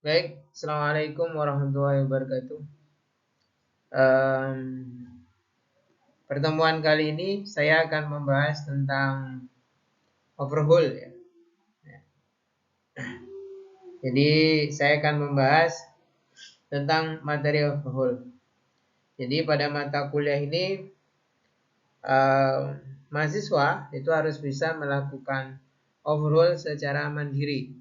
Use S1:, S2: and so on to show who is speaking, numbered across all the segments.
S1: Baik, Assalamualaikum warahmatullahi wabarakatuh. Em, Pertemuan kali ini saya akan membahas tentang overhaul ya. Jadi saya akan membahas tentang materi overhaul. Jadi pada mata kuliah ini em, mahasiswa itu harus bisa melakukan overhaul secara mandiri.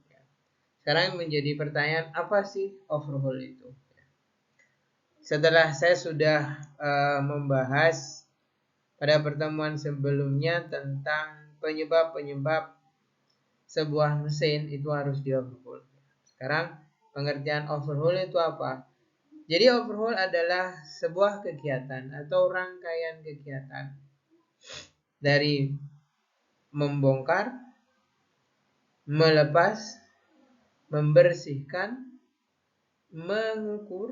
S1: Sekarang menjadi pertanyaan, apa sih overhaul itu? Setelah saya sudah membahas pada pertemuan sebelumnya tentang penyebab-penyebab sebuah mesin itu harus di overhaul. Sekarang pengertian overhaul itu apa? Jadi overhaul adalah sebuah kegiatan atau rangkaian kegiatan dari membongkar, melepas, membersihkan, mengukur,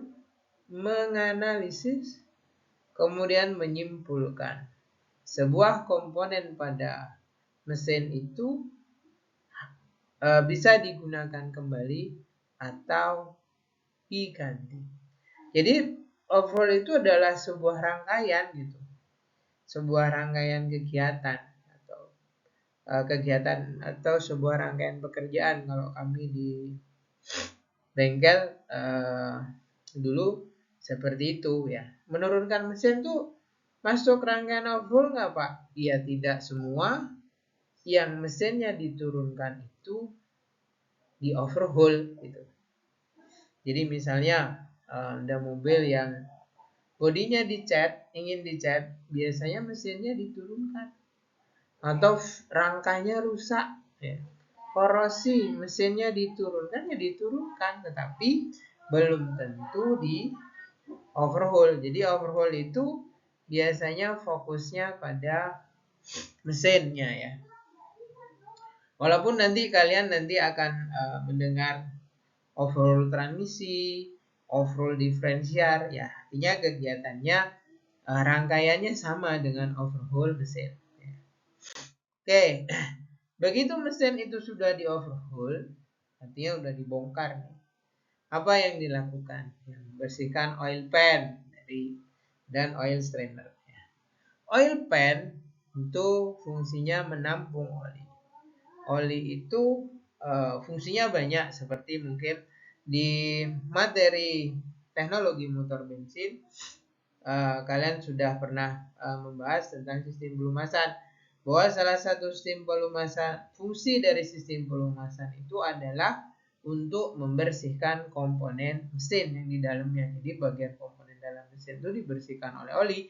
S1: menganalisis, kemudian menyimpulkan. Sebuah komponen pada mesin itu bisa digunakan kembali atau diganti. Jadi overhaul itu adalah sebuah rangkaian gitu, sebuah rangkaian kegiatan atau kegiatan atau sebuah rangkaian pekerjaan. Kalau kami di bengkel dulu seperti itu ya. Menurunkan mesin tuh masuk rangkaian overhaul nggak Pak? Iya, tidak semua yang mesinnya diturunkan itu di overhaul gitu. Jadi misalnya ada mobil yang bodinya dicat, ingin dicat, biasanya mesinnya diturunkan atau rangkanya rusak, ya. Korosi, mesinnya diturunkan ya diturunkan, tetapi belum tentu di overhaul. Jadi overhaul itu biasanya fokusnya pada mesinnya ya. Walaupun nanti kalian akan mendengar overhaul transmisi, overhaul diferensial, ya artinya kegiatannya rangkaiannya sama dengan overhaul mesin. Oke, begitu mesin itu sudah di overhaul, artinya sudah dibongkar. Apa yang dilakukan? Bersihkan oil pan dan oil strainer. Oil pan itu fungsinya menampung oli. Oli itu fungsinya banyak, seperti mungkin di materi teknologi motor bensin kalian sudah pernah membahas tentang sistem pelumasan, bahwa salah satu sistem pelumasan, fungsi dari sistem pelumasan itu adalah untuk membersihkan komponen mesin yang di dalamnya. Jadi bagian komponen dalam mesin itu dibersihkan oleh oli.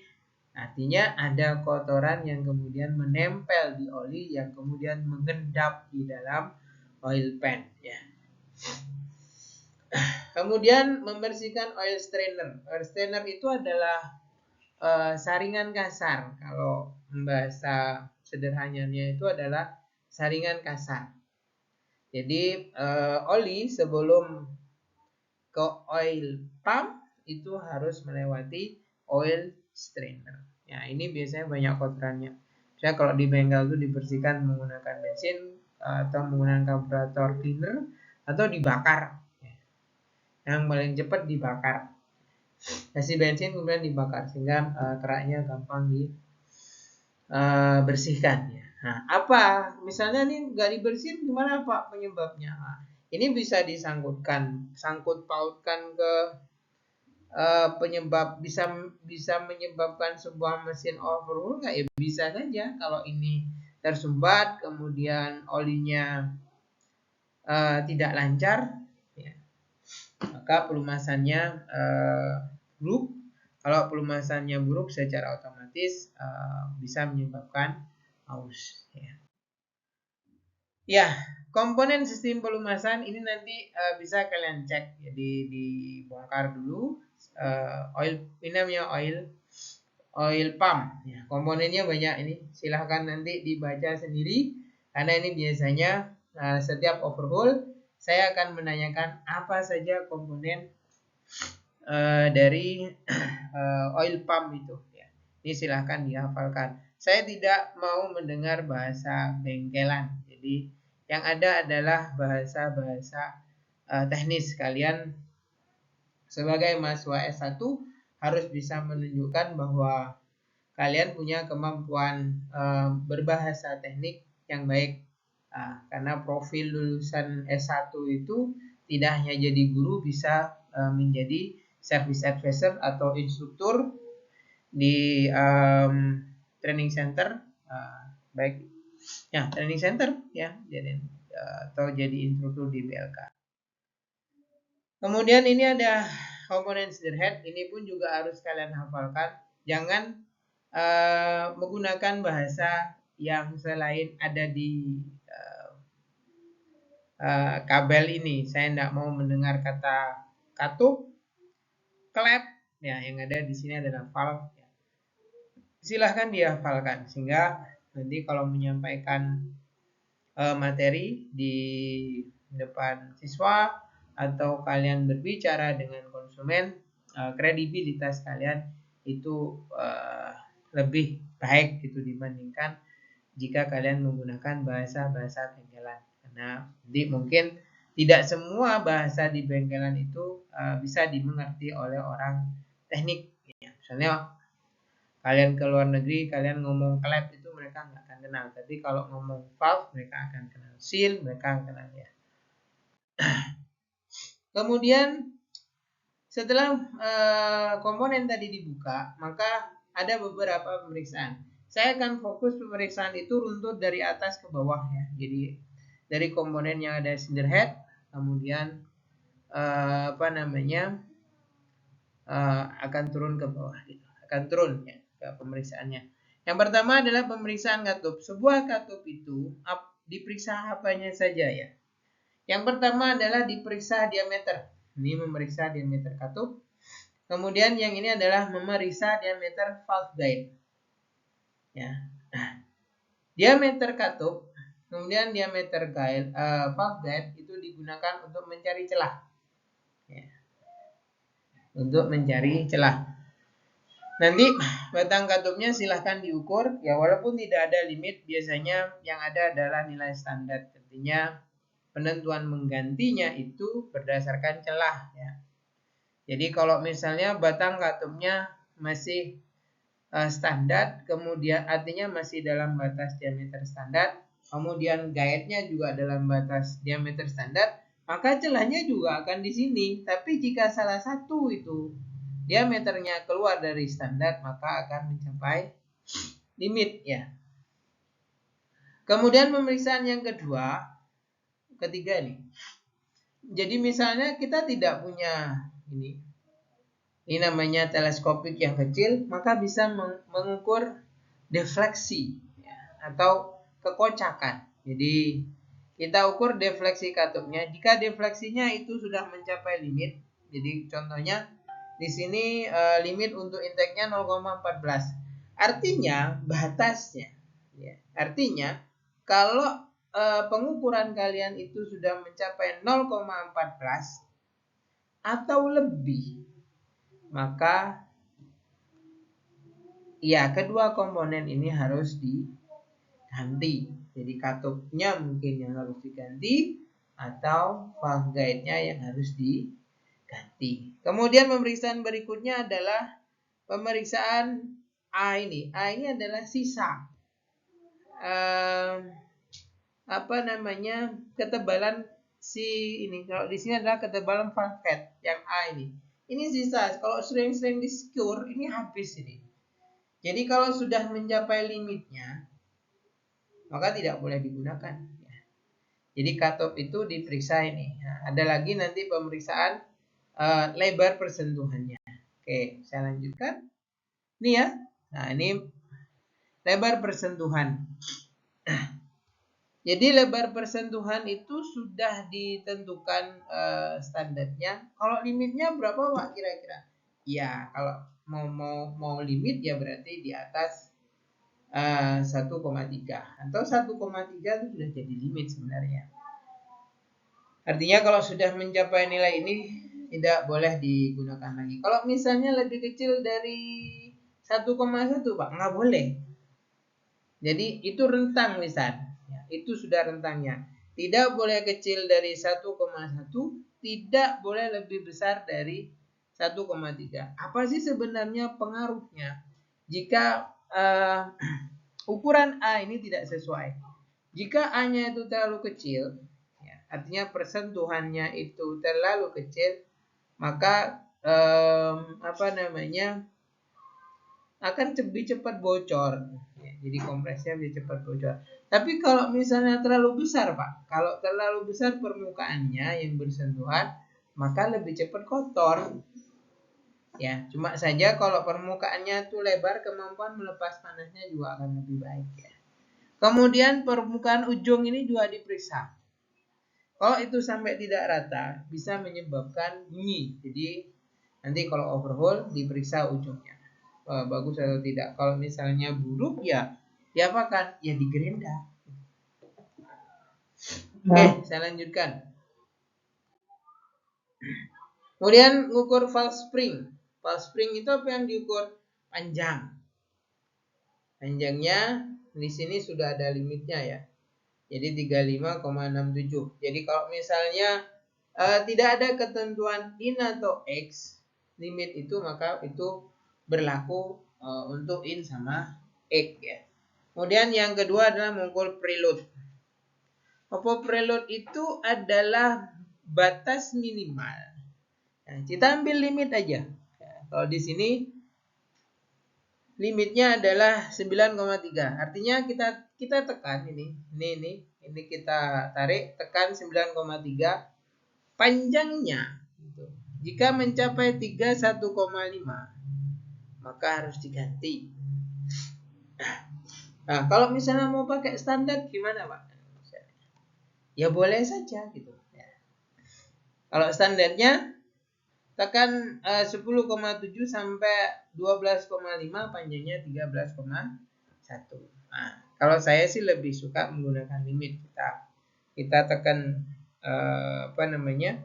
S1: Artinya ada kotoran yang kemudian menempel di oli yang kemudian mengendap di dalam oil pan ya. Kemudian membersihkan oil strainer. Oil strainer itu adalah saringan kasar. Kalau bahasa sederhananya itu adalah saringan kasar. Jadi oli sebelum ke oil pump itu harus melewati oil strainer. Ya, ini biasanya banyak kotorannya. Saya kalau di bengkel itu dibersihkan menggunakan bensin atau menggunakan karburator cleaner atau dibakar. Yang paling cepat dibakar. Kasih bensin kemudian dibakar sehingga keraknya gampang dibersihkan. Nah, apa? Misalnya nih nggak dibersihin, gimana Pak penyebabnya? Nah, ini bisa sangkut pautkan ke penyebab bisa menyebabkan sebuah mesin overhaul nggak? Ya bisa saja kalau ini tersumbat, kemudian olinya tidak lancar, ya, maka pelumasannya buruk. Kalau pelumasannya buruk, secara otomatis bisa menyebabkan aus. Ya, komponen sistem pelumasan ini nanti bisa kalian cek. Jadi dibongkar dulu oil, ini namanya oil pump. Ya, komponennya banyak ini. Silahkan nanti dibaca sendiri karena ini biasanya setiap overhaul saya akan menanyakan apa saja komponen dari oil pump itu. Ya. Ini silahkan dihafalkan. Saya tidak mau mendengar bahasa bengkelan. Jadi yang ada adalah bahasa-bahasa teknis. Kalian sebagai mahasiswa S1 harus bisa menunjukkan bahwa kalian punya kemampuan berbahasa teknik yang baik. Karena profil lulusan S1 itu tidak hanya jadi guru, bisa menjadi service advisor atau instruktur di training center, baik ya training center ya, jadi atau jadi instruktur di BLK. Kemudian ini ada komponen steerhead, ini pun juga harus kalian hafalkan. Jangan menggunakan bahasa yang selain ada di kabel ini. Saya tidak mau mendengar kata katup, klep, ya yang ada di sini adalah valve. Silahkan dihafalkan sehingga nanti kalau menyampaikan materi di depan siswa atau kalian berbicara dengan konsumen, kredibilitas kalian itu lebih baik gitu dibandingkan jika kalian menggunakan bahasa-bahasa bengkelan. Karena nanti mungkin tidak semua bahasa di bengkelan itu bisa dimengerti oleh orang teknik. Misalnya kalian ke luar negeri, kalian ngomong klep itu mereka nggak akan kenal. Tapi kalau ngomong valve mereka akan kenal, seal mereka akan kenal ya. Kemudian setelah komponen tadi dibuka, maka ada beberapa pemeriksaan. Saya akan fokus pemeriksaan itu runtut dari atas ke bawah ya. Jadi dari komponen yang ada cylinder head, kemudian akan turun ke bawah gitu. Akan turun ya ke pemeriksaannya. Yang pertama adalah pemeriksaan katup. Sebuah katup itu diperiksa apanya saja ya. Yang pertama adalah diperiksa diameter. Ini memeriksa diameter katup. Kemudian yang ini adalah memeriksa diameter valve guide. Ya. Diameter katup, kemudian diameter guide, valve guide itu digunakan untuk mencari celah. Ya. Untuk mencari celah. Nanti batang katupnya silahkan diukur. Ya walaupun tidak ada limit, biasanya yang ada adalah nilai standar. Artinya penentuan menggantinya itu berdasarkan celah ya. Jadi kalau misalnya batang katupnya masih standar, kemudian artinya masih dalam batas diameter standar, kemudian guide-nya juga dalam batas diameter standar, maka celahnya juga akan di sini. Tapi jika salah satu itu diameternya keluar dari standar, maka akan mencapai limit ya. Kemudian pemeriksaan yang ketiga nih. Jadi misalnya kita tidak punya ini namanya teleskopik yang kecil, maka bisa mengukur defleksi ya, atau kekocakan. Jadi kita ukur defleksi katupnya. Jika defleksinya itu sudah mencapai limit, jadi contohnya di sini limit untuk intake-nya 0,14. Artinya batasnya ya. Artinya kalau pengukuran kalian itu sudah mencapai 0,14 atau lebih, maka ya kedua komponen ini harus diganti. Jadi katupnya mungkin yang harus diganti atau valve guide-nya yang harus diganti. Kemudian pemeriksaan berikutnya adalah pemeriksaan A ini. A ini adalah sisa ketebalan si ini. Kalau di sini adalah ketebalan valve head yang A ini. Ini sisa. Kalau sering-sering di-secure ini habis ini. Jadi kalau sudah mencapai limitnya, maka tidak boleh digunakan. Jadi katup itu diperiksa ini. Nah, ada lagi nanti pemeriksaan lebar persentuhannya. Oke, saya lanjutkan. Ini ya. Nah, ini lebar persentuhan. Jadi lebar persentuhan itu sudah ditentukan standarnya. Kalau limitnya berapa Pak kira-kira? Ya, kalau mau limit ya berarti di atas 1,3 atau 1,3 itu sudah jadi limit sebenarnya. Artinya kalau sudah mencapai nilai ini tidak boleh digunakan lagi. Kalau misalnya lebih kecil dari 1,1 Pak, nggak boleh. Jadi itu rentang lisan. Ya, itu sudah rentangnya. tidak boleh kecil dari 1,1, tidak boleh lebih besar dari 1,3. Apa sih sebenarnya pengaruhnya jika ukuran A ini tidak sesuai? Jika A-nya itu terlalu kecil, ya, artinya persentuhannya itu terlalu kecil, maka akan lebih cepat bocor. Ya, jadi kompresnya lebih cepat bocor. Tapi kalau misalnya terlalu besar, Pak, kalau terlalu besar permukaannya yang bersentuhan, maka lebih cepat kotor. Ya, cuma saja kalau permukaannya itu lebar, kemampuan melepas panasnya juga akan lebih baik. Ya. Kemudian permukaan ujung ini juga diperiksa. Kalau itu sampai tidak rata, bisa menyebabkan bunyi. Jadi nanti kalau overhaul diperiksa ujungnya, bagus atau tidak. Kalau misalnya buruk ya diapakan? Ya digerenda. Oke, saya lanjutkan. Kemudian ukur valve spring. Valve spring itu apa yang diukur? Panjang. Panjangnya di sini sudah ada limitnya ya. Jadi 35,67. Jadi kalau misalnya tidak ada ketentuan in atau x limit itu, maka itu berlaku untuk in sama x ya. Kemudian yang kedua adalah mengukur preload. Apa preload itu adalah batas minimal. Nah, kita ambil limit aja. Ya, kalau di sini limitnya adalah 9,3. Artinya kita tekan ini kita tarik, tekan 9,3. Panjangnya jika mencapai 31,5 maka harus diganti. Nah, kalau misalnya mau pakai standar gimana, Pak? Ya boleh saja gitu. Ya. Kalau standarnya tekan 10,7 sampai 12,5, panjangnya 13,1. Nah, kalau saya sih lebih suka menggunakan limit. Kita tekan 9,3,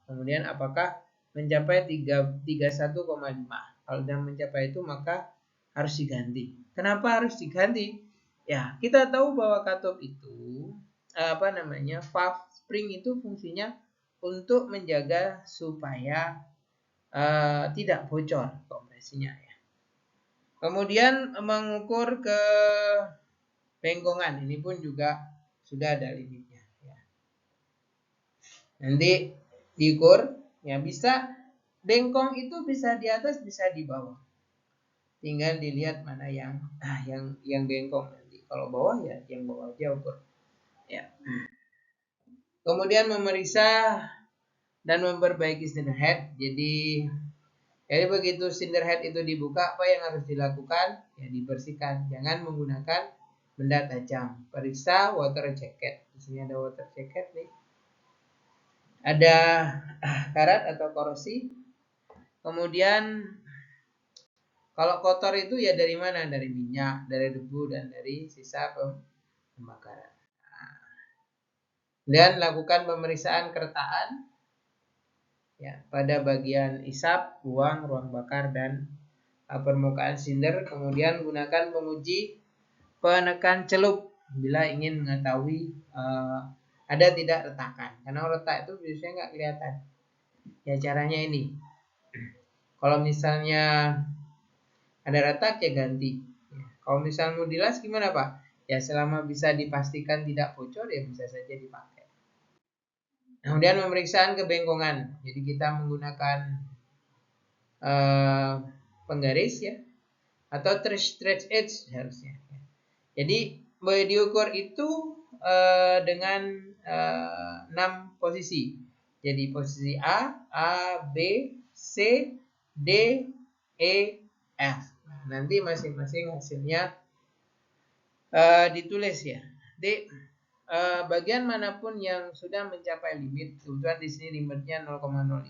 S1: kemudian apakah mencapai 31,5. Kalau sudah mencapai itu maka harus diganti. Kenapa harus diganti? Ya, kita tahu bahwa cutoff itu valve spring itu fungsinya untuk menjaga supaya tidak bocor kompresinya ya. Kemudian mengukur ke bengkongan, ini pun juga sudah ada limitnya ya. Nanti diukur ya, bisa bengkong itu bisa di atas bisa di bawah. Tinggal dilihat mana yang bengkong nanti. Kalau bawah ya yang bawah aja ukur. Ya. Kemudian memeriksa dan memperbaiki cylinder head. Jadi begitu cylinder head itu dibuka, apa yang harus dilakukan? Ya dibersihkan. Jangan menggunakan benda tajam. Periksa water jacket. Di sini ada water jacket nih. Ada karat atau korosi. Kemudian kalau kotor itu ya dari mana? Dari minyak, dari debu, dan dari sisa pembakaran. Dan lakukan pemeriksaan kertaan ya, pada bagian isap, ruang bakar, dan permukaan silinder. Kemudian gunakan penguji penekan celup bila ingin mengetahui ada tidak retakan. Karena retak itu biasanya nggak kelihatan. Ya caranya ini. Kalau misalnya ada retak ya ganti. Kalau misalnya mau dilas gimana, Pak? Ya selama bisa dipastikan tidak bocor ya bisa saja dipakai. Kemudian pemeriksaan kebengkongan. Jadi kita menggunakan penggaris ya, atau stretch edge harusnya. Jadi diukur itu dengan 6 posisi. Jadi posisi A, B, C, D, E, F. Nah, nanti masing-masing hasilnya ditulis ya. Di bagian manapun yang sudah mencapai limit, kebetulan di sini limitnya 0,05.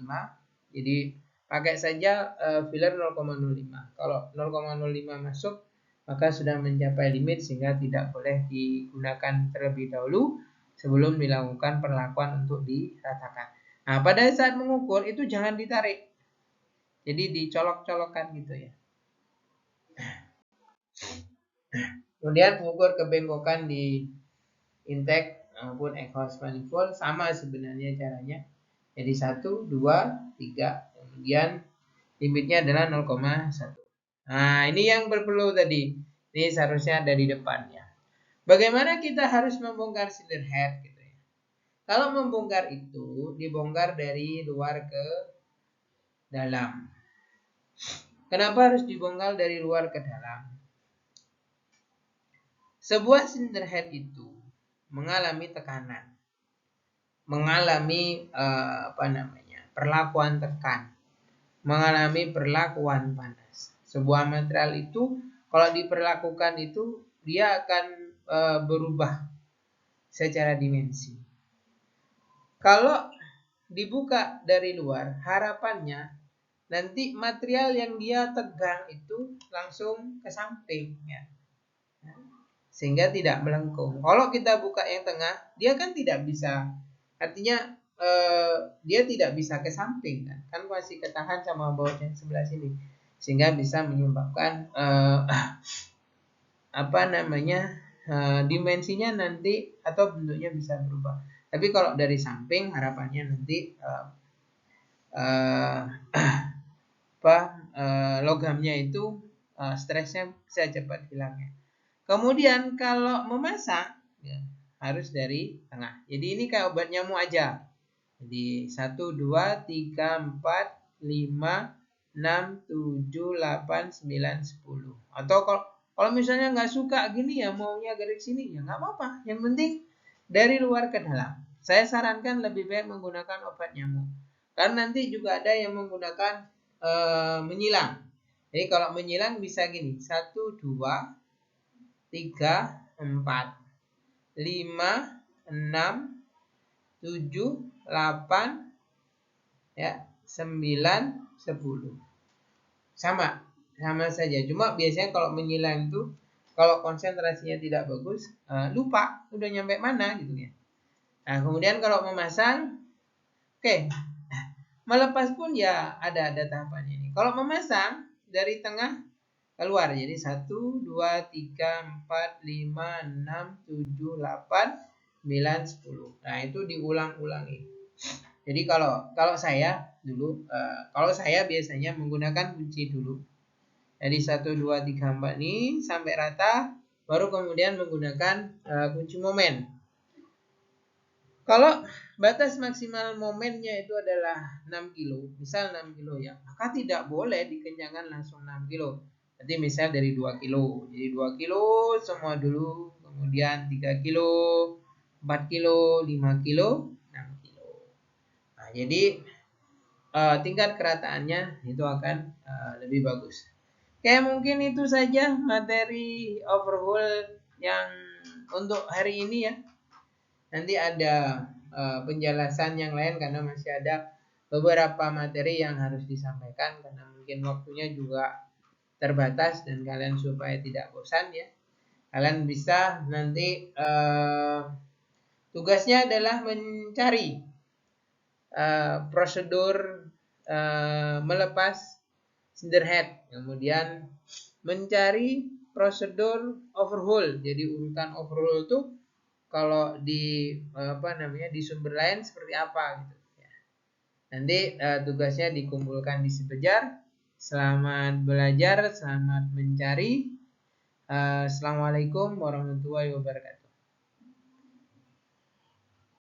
S1: Jadi pakai saja filler 0,05. Kalau 0,05 masuk, maka sudah mencapai limit sehingga tidak boleh digunakan terlebih dahulu sebelum dilakukan perlakuan untuk diratakan. Nah, pada saat mengukur itu jangan ditarik. Jadi dicolok-colokkan gitu ya. Kemudian mengukur kebengkokan di intake maupun exhaust manifold sama sebenarnya caranya. Jadi 1, 2, 3, kemudian limitnya adalah 0,1. Nah, ini yang perlu tadi. Ini seharusnya ada di depan ya. Bagaimana kita harus membongkar cylinder head gitu ya. Kalau membongkar itu dibongkar dari luar ke dalam. Kenapa harus dibongkar dari luar ke dalam? Sebuah cylinder head itu mengalami tekanan, mengalami perlakuan tekan, mengalami perlakuan panas. Sebuah material itu kalau diperlakukan itu dia akan berubah secara dimensi. Kalau dibuka dari luar, harapannya nanti material yang dia tegang itu langsung ke samping ya. Sehingga tidak melengkung. Kalau kita buka yang tengah, dia kan tidak bisa, artinya dia tidak bisa ke samping kan masih ketahan sama baut yang sebelah sini, sehingga bisa menyebabkan dimensinya nanti atau bentuknya bisa berubah. Tapi kalau dari samping harapannya nanti logamnya itu stresnya bisa cepat hilangnya. Kemudian kalau memasang ya, harus dari tengah. Jadi ini kayak obat nyamuk aja. Jadi 1, 2, 3, 4, 5, 6, 7, 8, 9, 10. Atau kalau misalnya nggak suka gini ya, maunya garis sini ya nggak apa-apa. Yang penting dari luar ke dalam. Saya sarankan lebih baik menggunakan obat nyamuk. Karena nanti juga ada yang menggunakan menyilang. Jadi kalau menyilang bisa gini, 1, 2, 3, 4, 5, 6, 7, 8, ya, 9, 10. Sama saja. Cuma biasanya kalau menyilang itu kalau konsentrasinya tidak bagus, lupa udah nyampe mana gitu ya. Nah, kemudian kalau memasang, oke. Melepas pun ya ada tahapannya ini. Kalau memasang dari tengah keluar, jadi 1, 2, 3, 4, 5, 6, 7, 8, 9, 10. Nah, itu diulang-ulangi. Jadi kalau saya dulu, kalau saya biasanya menggunakan kunci dulu. Jadi 1, 2, 3, 4 ini sampai rata, baru kemudian menggunakan kunci momen. Kalau batas maksimal momennya itu adalah 6 kilo, misal 6 kilo ya, maka tidak boleh dikencangkan langsung 6 kilo. Nanti misal dari 2 kilo, jadi 2 kilo semua dulu, kemudian 3 kilo, 4 kilo, 5 kilo, 6 kilo. Nah, jadi tingkat kerataannya itu akan lebih bagus. Kayak mungkin itu saja materi overhaul yang untuk hari ini ya. Nanti ada penjelasan yang lain karena masih ada beberapa materi yang harus disampaikan karena mungkin waktunya juga terbatas dan kalian supaya tidak bosan ya. Kalian bisa nanti tugasnya adalah mencari prosedur melepas cylinder head, kemudian mencari prosedur overhaul. Jadi urutan overhaul itu kalau di di sumber lain seperti apa gitu ya. Nanti tugasnya dikumpulkan di Sepejar. Selamat belajar, selamat mencari. Assalamualaikum warahmatullahi wabarakatuh.